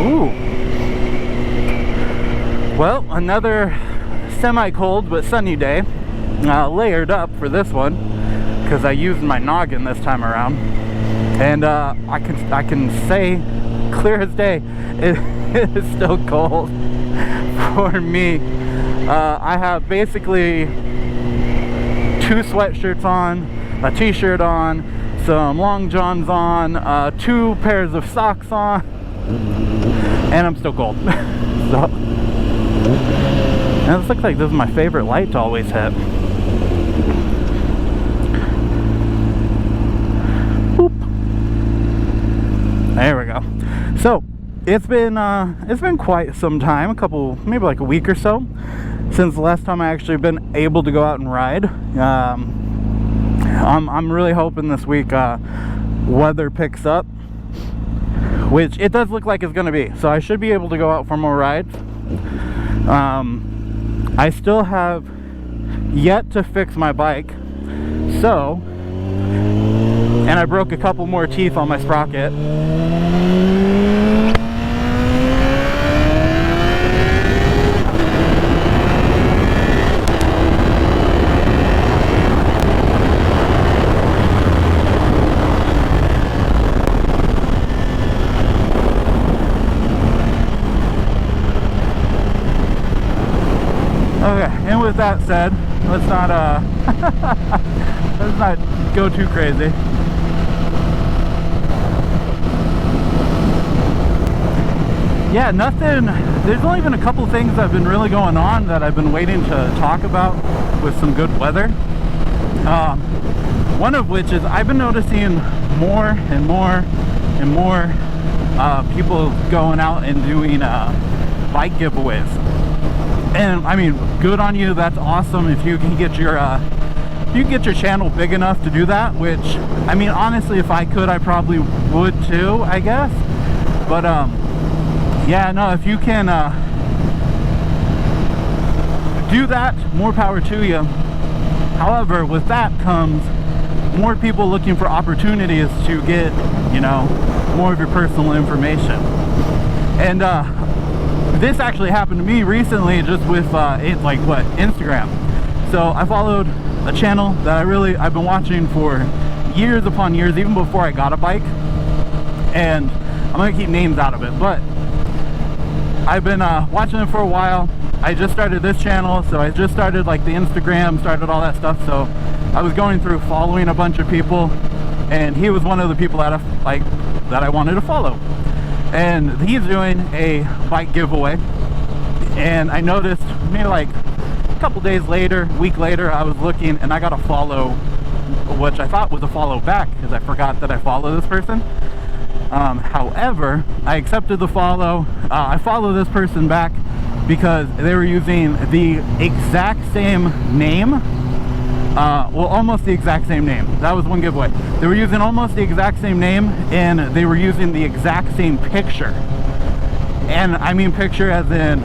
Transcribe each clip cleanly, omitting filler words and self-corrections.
Ooh. Well, another semi-cold but sunny day. Layered up for this one because I used my noggin this time around, and I can say clear as day it is still cold for me. I have basically 2 sweatshirts on, a t-shirt on, some long johns on, 2 pairs of socks on, and I'm still cold. So, and this looks like this is my favorite light to always hit. Boop. There we go. So it's been quite some time, maybe like a week or so, since the last time I actually been able to go out and ride. I'm really hoping this week weather picks up, which it does look like it's gonna be, so I should be able to go out for more rides. I still have yet to fix my bike, so, and I broke a couple more teeth on my sprocket. Okay, and with that said, let's not let's not go too crazy. Yeah, nothing. There's only been a couple things that have been really going on that I've been waiting to talk about with some good weather. One of which is I've been noticing more and more and more people going out and doing bike giveaways. And I mean, good on you. That's awesome if you can get your channel big enough to do that. Which, I mean, honestly, if I could, I probably would too, I guess. But yeah, no, if you can do that, more power to you. However, with that comes more people looking for opportunities to get, you know, more of your personal information. And this actually happened to me recently, just with Instagram. So I followed a channel that I've been watching for years upon years, even before I got a bike. And I'm gonna keep names out of it, but I've been watching it for a while. I just started this channel, so I just started like the Instagram, started all that stuff. So I was going through following a bunch of people, and he was one of the people that I wanted to follow. And he's doing a bike giveaway, and I noticed maybe like a couple days later, week later, I was looking and I got a follow, which I thought was a follow back because I forgot that I follow this person. However, I accepted the follow. I follow this person back because they were using the exact same name. Well, almost the exact same name. That was one giveaway. They were using almost the exact same name, and they were using the exact same picture. And I mean picture as in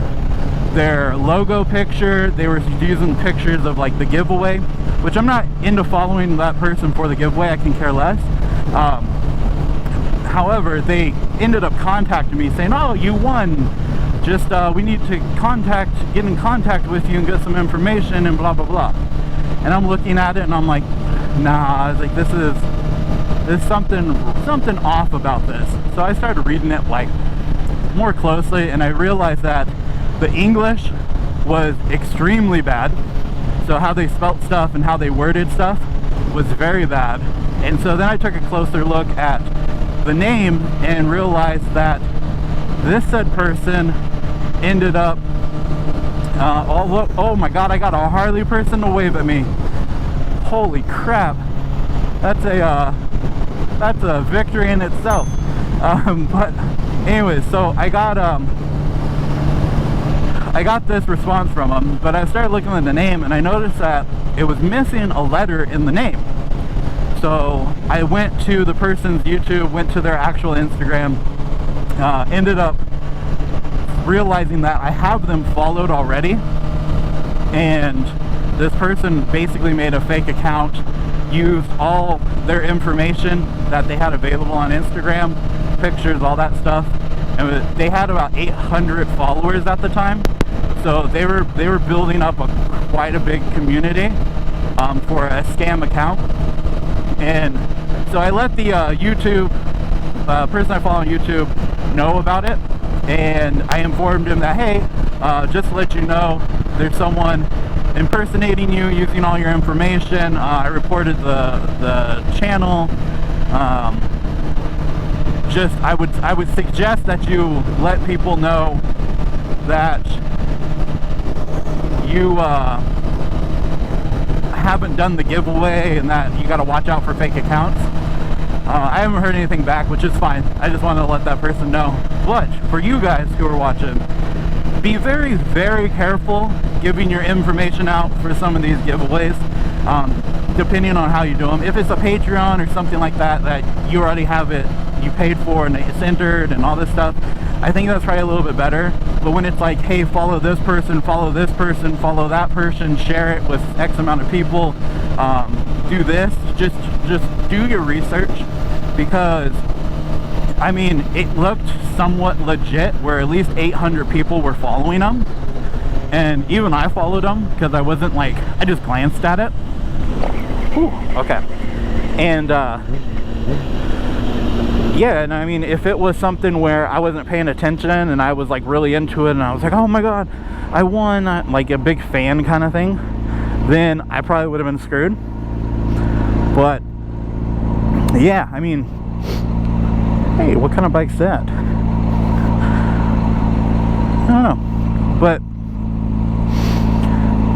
their logo picture. They were using pictures of like the giveaway, which I'm not into following that person for the giveaway. I can care less. However, they ended up contacting me saying, "Oh, you won. Just we need to get in contact with you and get some information and blah blah blah." And I'm looking at it and I'm like, nah, I was like, there's something off about this. So I started reading it like more closely, and I realized that the English was extremely bad. So how they spelt stuff and how they worded stuff was very bad. And so then I took a closer look at the name and realized that this said person ended up oh my god, I got a Harley person to wave at me. Holy crap, that's a victory in itself. But anyways, so I got this response from him, but I started looking at the name and I noticed that it was missing a letter in the name. So I went to the person's YouTube, went to their actual Instagram, ended up realizing that I have them followed already, and this person basically made a fake account, used all their information that they had available on Instagram, pictures, all that stuff, and they had about 800 followers at the time. So they were building up quite a big community for a scam account. And so I let the YouTube person I follow on YouTube know about it, and I informed him that, hey, just to let you know, there's someone impersonating you, using all your information. I reported the channel. I would suggest that you let people know that you haven't done the giveaway and that you got to watch out for fake accounts. I haven't heard anything back, which is fine. I just wanted to let that person know. But for you guys who are watching, be very, very careful giving your information out for some of these giveaways, depending on how you do them. If it's a Patreon or something like that, that you already have it, you paid for and it's entered and all this stuff, I think that's probably a little bit better. But when it's like, hey, follow this person, follow that person, share it with X amount of people, do this, just do your research, because I mean, it looked somewhat legit where at least 800 people were following them, and even I followed them because I wasn't like, I just glanced at it. Whew, okay. And yeah, and I mean, if it was something where I wasn't paying attention and I was like really into it and I was like, oh my god, I won, like a big fan kind of thing, then I probably would have been screwed. But yeah, I mean, hey, what kind of bike's that? I don't know. But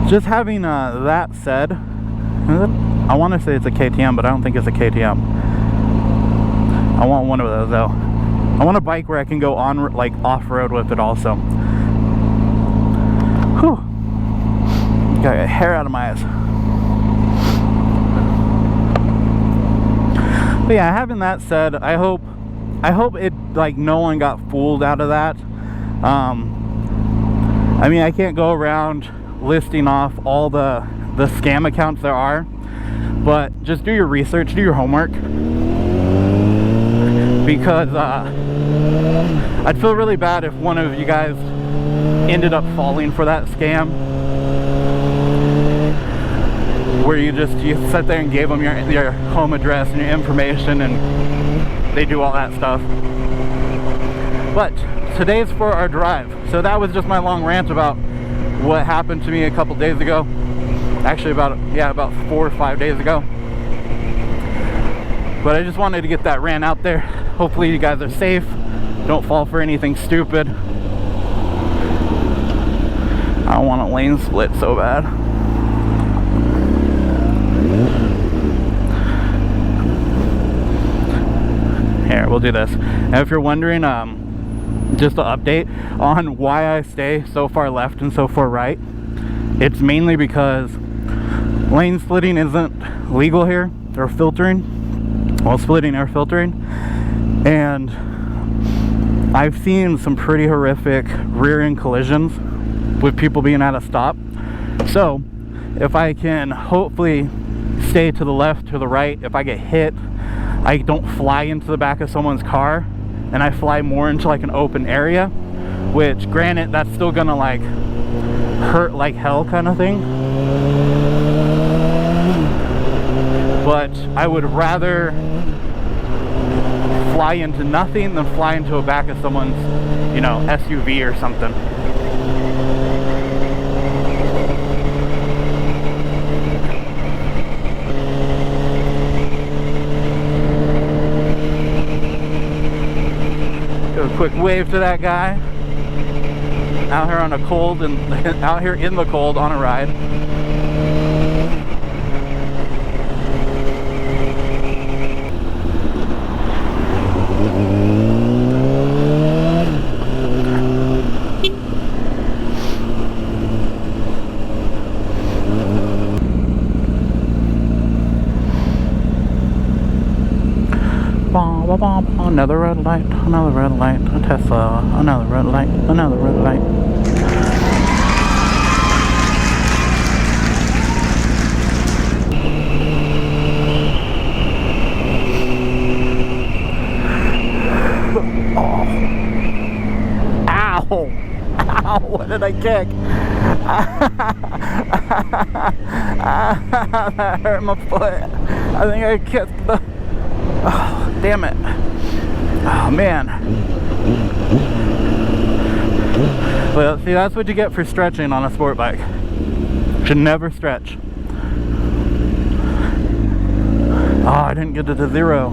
just having that said, I want to say it's a KTM, but I don't think it's a KTM. I want one of those though. I want a bike where I can go on, like, off-road with it also. Whew. Got a hair out of my eyes. But yeah, having that said, I hope it, like, no one got fooled out of that. I mean, I can't go around listing off all the scam accounts there are, but just do your research, do your homework, because I'd feel really bad if one of you guys ended up falling for that scam, where you sat there and gave them your home address and your information and they do all that stuff. But today's for our drive. So that was just my long rant about what happened to me a couple days ago. Actually about 4 or 5 days ago. But I just wanted to get that rant out there. Hopefully you guys are safe. Don't fall for anything stupid. I don't want a lane split so bad. Here, we'll do this. Now, if you're wondering, just an update on why I stay so far left and so far right, it's mainly because lane splitting isn't legal here. They're filtering, well, splitting or filtering, and I've seen some pretty horrific rear-end collisions with people being at a stop. So if I can hopefully stay to the left, to the right, if I get hit, I don't fly into the back of someone's car and I fly more into like an open area, which granted, that's still gonna like hurt like hell kind of thing, but I would rather fly into nothing than fly into the back of someone's, you know, SUV or something. Quick wave to that guy out here on a cold and out here in the cold on a ride. Another red light, another red light, a Tesla, another red light, another red light. Oh. Ow! Ow! What did I kick? That hurt my foot. I think I kicked the... Oh, damn it. Oh, man. Well, see, that's what you get for stretching on a sport bike. Should never stretch. Oh, I didn't get it to 0.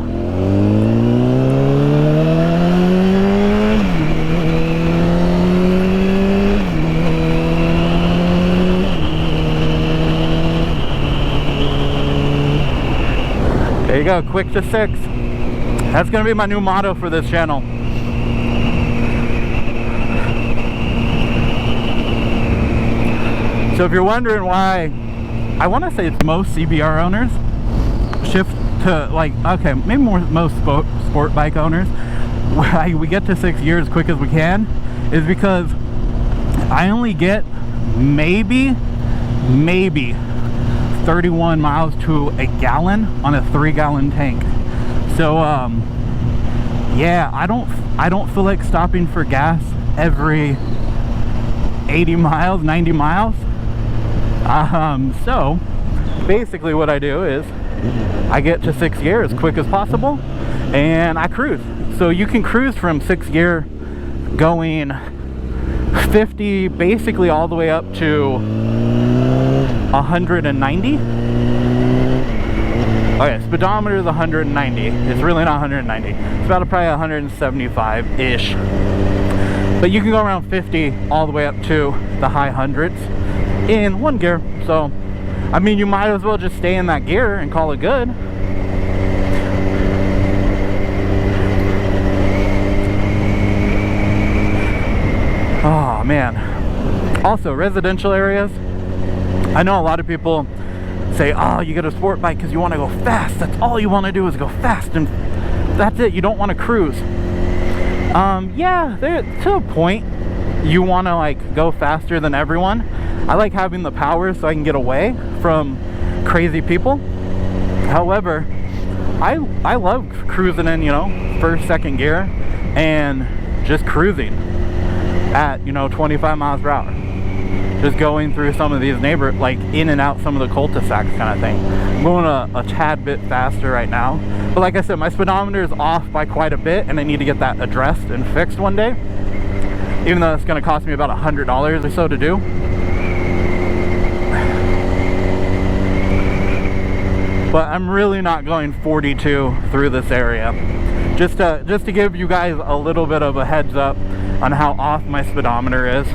There you go, quick to 6. That's gonna be my new motto for this channel. So if you're wondering why, I want to say it's most CBR owners shift to, like, okay, maybe most sport bike owners, why we get to 6 years as quick as we can, is because I only get maybe 31 miles to a gallon on a 3-gallon tank. So yeah, I don't feel like stopping for gas every 80 miles, 90 miles. So basically what I do is I get to 6th gear as quick as possible and I cruise. So you can cruise from 6th gear going 50 basically all the way up to 190. Okay, speedometer is 190. It's really not 190. It's about probably 175-ish. But you can go around 50 all the way up to the high hundreds in 1 gear. So, I mean, you might as well just stay in that gear and call it good. Oh, man. Also, residential areas. I know a lot of people say, oh, you get a sport bike because you want to go fast. That's all you want to do is go fast, and that's it. You don't want to cruise. Yeah, to a point, you want to like go faster than everyone. I like having the power so I can get away from crazy people. However, I love cruising in, you know, 1st, 2nd gear and just cruising at, you know, 25 miles per hour. Just going through some of these like in and out some of the cul-de-sacs kind of thing. I'm going a tad bit faster right now. But like I said, my speedometer is off by quite a bit and I need to get that addressed and fixed one day. Even though it's going to cost me about $100 or so to do. But I'm really not going 42 through this area. Just to give you guys a little bit of a heads up on how off my speedometer is.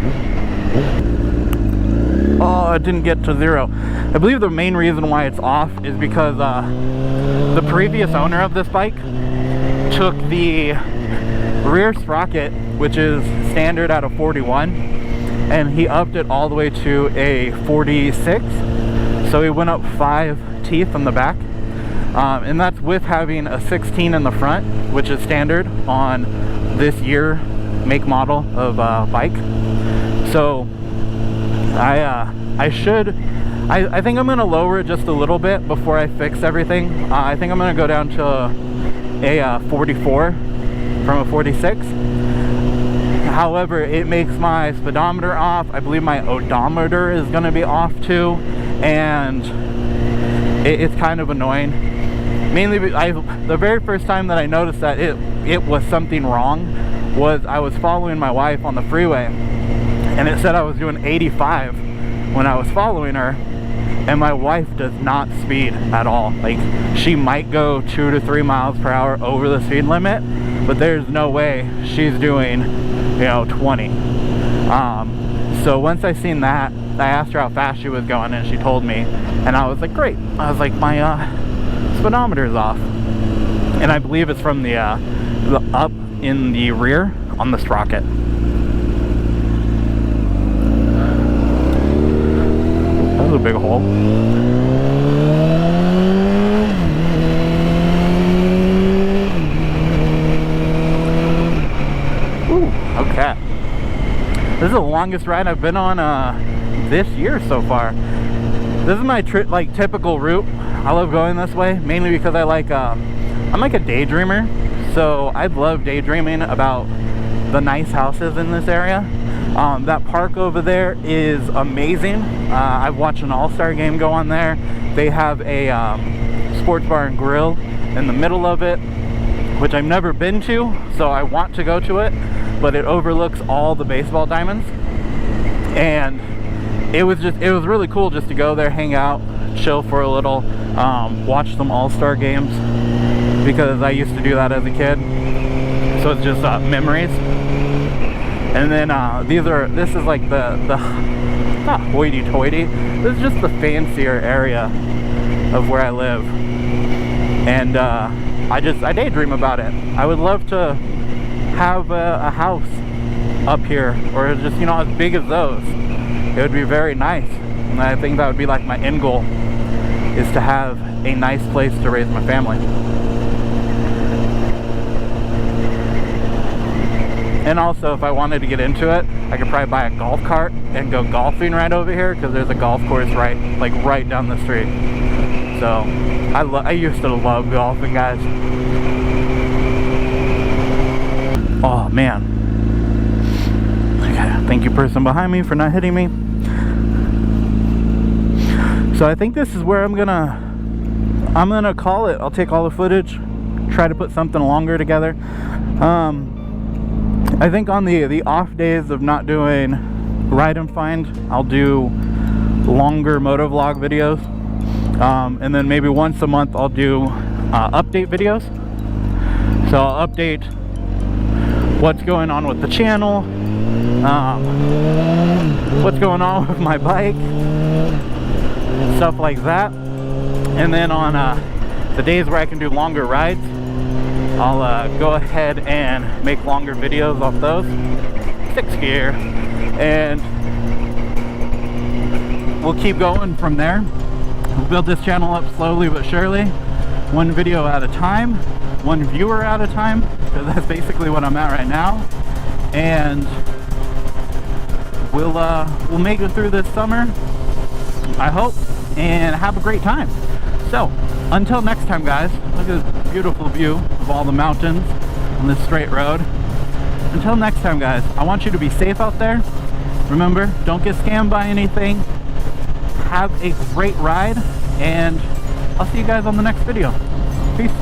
Oh, it didn't get to 0. I believe the main reason why it's off is because the previous owner of this bike took the rear sprocket, which is standard at a 41, and he upped it all the way to a 46. So he went up 5 teeth on the back, and that's with having a 16 in the front, which is standard on this year make model of bike. So I think I'm going to lower it just a little bit before I fix everything. I think I'm going to go down to a 44 from a 46. However, it makes my speedometer off. I believe my odometer is going to be off too, and it's kind of annoying. Mainly, the very first time that I noticed that it was something wrong was I was following my wife on the freeway, and it said I was doing 85 when I was following her, and my wife does not speed at all. Like, she might go 2 to 3 miles per hour over the speed limit, but there's no way she's doing, you know, 20. So once I seen that, I asked her how fast she was going, and she told me, and I was like, great. I was like, my speedometer is off, and I believe it's from the up in the rear on the sprocket. That was a big hole. Ooh, okay. This is the longest ride I've been on this year so far. This is my like typical route. I love going this way, mainly because I like I'm like a daydreamer, so I love daydreaming about the nice houses in this area. That park over there is amazing. I've watched an all-star game go on there. They have a sports bar and grill in the middle of it, which I've never been to, so I want to go to it, but it overlooks all the baseball diamonds. And it was really cool just to go there, hang out, chill for a little, watch some all-star games, because I used to do that as a kid. So it's just memories. And then this is like the not hoity-toity, this is just the fancier area of where I live. And I daydream about it. I would love to have a house up here, or just, you know, as big as those. It would be very nice. And I think that would be like my end goal, is to have a nice place to raise my family. And also, if I wanted to get into it, I could probably buy a golf cart and go golfing right over here, because there's a golf course right down the street. So I used to love golfing, guys. Oh man. Okay, thank you, person behind me, for not hitting me. So I think this is where I'm gonna call it. I'll take all the footage, try to put something longer together. I think on the off days of not doing ride and find, I'll do longer motovlog videos, and then maybe once a month I'll do update videos. So I'll update what's going on with the channel, what's going on with my bike, stuff like that. And then on the days where I can do longer rides, I'll go ahead and make longer videos off those. 6th gear. And we'll keep going from there. We'll build this channel up slowly but surely. One video at a time, one viewer at a time, because that's basically what I'm at right now. And we'll make it through this summer, I hope, and have a great time. So, until next time, guys, look at this beautiful view of all the mountains on this straight road. Until next time, guys, I want you to be safe out there. Remember, don't get scammed by anything. Have a great ride, and I'll see you guys on the next video. Peace.